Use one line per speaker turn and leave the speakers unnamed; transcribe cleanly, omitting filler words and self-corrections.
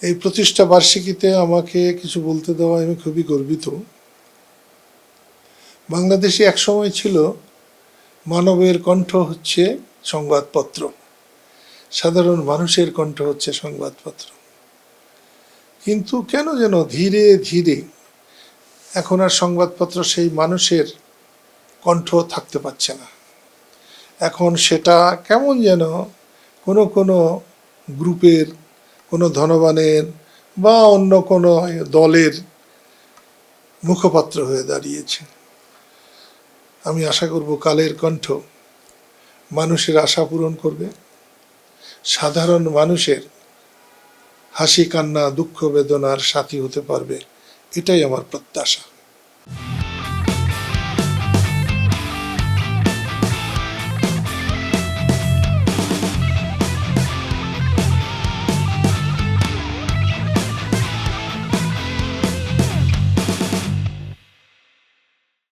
এই প্রতিষ্ঠা বার্ষিকীতে আমাকে কিছু বলতে দেওয়া আমি খুবই গর্বিত। বাংলাদেশে এক সময় ছিল মানবের কণ্ঠ হচ্ছে সংবাদপত্র, সাধারণ মানুষের কণ্ঠ হচ্ছে সংবাদপত্র। কিন্তু কেন যেন ধীরে ধীরে এখন আর সংবাদপত্র সেই মানুষের কণ্ঠ থাকতে পারছে না। এখন সেটা কেমন যেন কোনো কোনো গ্রুপের, কোনো ধনবানের বা অন্য কোনো দলের মুখপাত্র হয়ে দাঁড়িয়েছে। আমি আশা করব কালের কণ্ঠ মানুষের আশা পূরণ করবে, সাধারণ মানুষের হাসি কান্না দুঃখ বেদনার সাথী হতে পারবে, এটাই আমার প্রত্যাশা।